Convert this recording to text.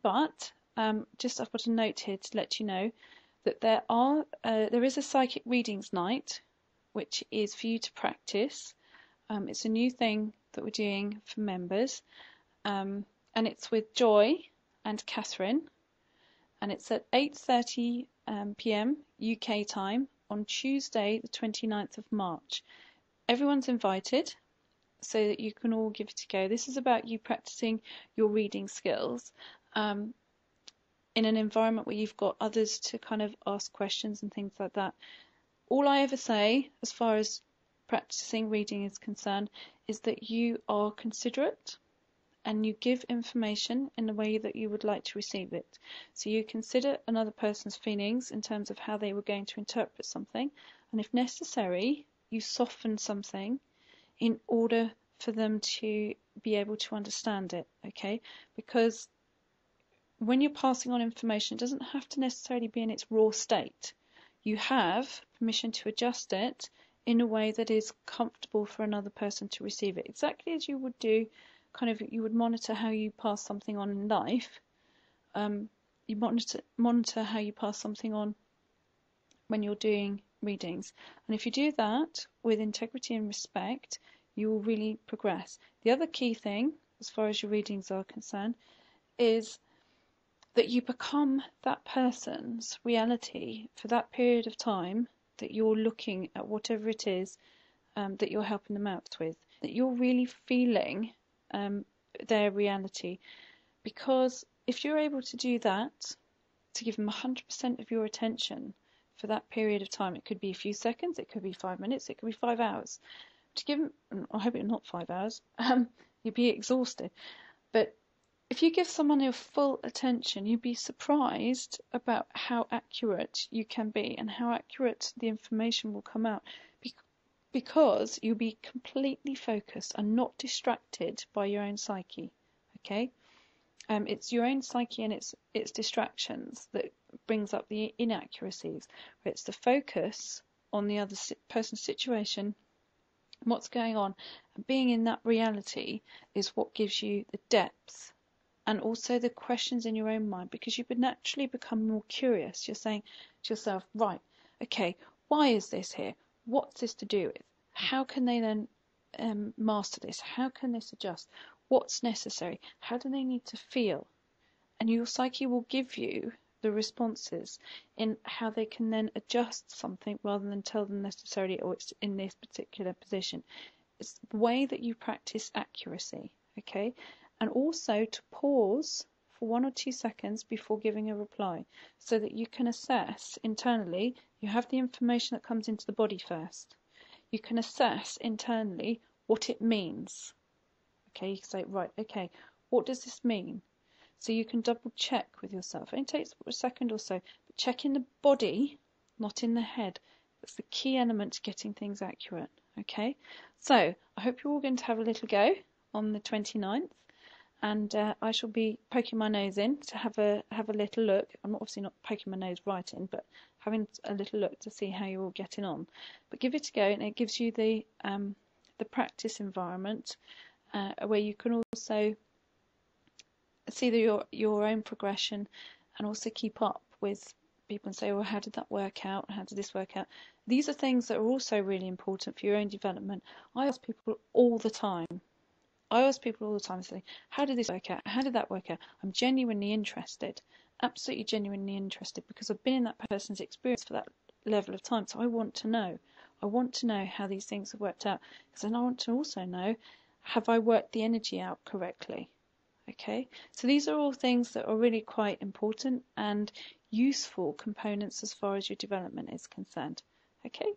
but just I've got a note here to let you know that there is a psychic readings night, which is for you to practice. It's a new thing that we're doing for members, and it's with Joy and Catherine, and it's at 8:30 p.m. UK time on Tuesday, the 29th of March. Everyone's invited, so that you can all give it a go. This is about you practicing your reading skills in an environment where you've got others to kind of ask questions and things like that. All I ever say, as far as practicing reading is concerned, is that you are considerate and you give information in the way that you would like to receive it. So you consider another person's feelings in terms of how they were going to interpret something, and if necessary, you soften something in order for them to be able to understand it, okay? Because when you're passing on information, it doesn't have to necessarily be in its raw state. You have permission to adjust it in a way that is comfortable for another person to receive it. Exactly as you would do, you would monitor how you pass something on in life. You monitor how you pass something on when you're doing readings. And if you do that with integrity and respect, you will really progress. The other key thing, as far as your readings are concerned, is that you become that person's reality for that period of time that you're looking at whatever it is that you're helping them out with. That you're really feeling their reality. Because if you're able to do that, to give them 100% of your attention for that period of time, it could be a few seconds, it could be 5 minutes, it could be 5 hours. To give them, I hope it's not 5 hours, you'd be exhausted. But if you give someone your full attention, you'd be surprised about how accurate you can be and how accurate the information will come out, because you'll be completely focused and not distracted by your own psyche. Okay, it's your own psyche and its distractions that brings up the inaccuracies. But it's the focus on the other person's situation, what's going on, and being in that reality is what gives you the depth and also the questions in your own mind, because you would naturally become more curious. You're saying to yourself, right, okay, why is this here? What's this to do with? How can they then master this? How can this adjust? What's necessary? How do they need to feel? And your psyche will give you the responses in how they can then adjust something rather than tell them necessarily, oh, it's in this particular position. It's the way that you practice accuracy, okay? And also to pause for 1 or 2 seconds before giving a reply, so that you can assess internally. You have the information that comes into the body first. You can assess internally what it means. Okay, you can say, right, okay, what does this mean? So you can double check with yourself. It only takes a second or so, but check in the body, not in the head. That's the key element to getting things accurate. Okay, so I hope you're all going to have a little go on the 29th. And I shall be poking my nose in to have a little look. I'm obviously not poking my nose right in, but having a little look to see how you're all getting on. But give it a go, and it gives you the practice environment where you can also see your own progression, and also keep up with people and say, well, how did that work out? How did this work out? These are things that are also really important for your own development. I ask people all the time. Say, how did this work out? How did that work out? I'm genuinely interested, absolutely genuinely interested, because I've been in that person's experience for that level of time. So I want to know. I want to know how these things have worked out, because then I want to also know, have I worked the energy out correctly? Okay, so these are all things that are really quite important and useful components as far as your development is concerned. Okay.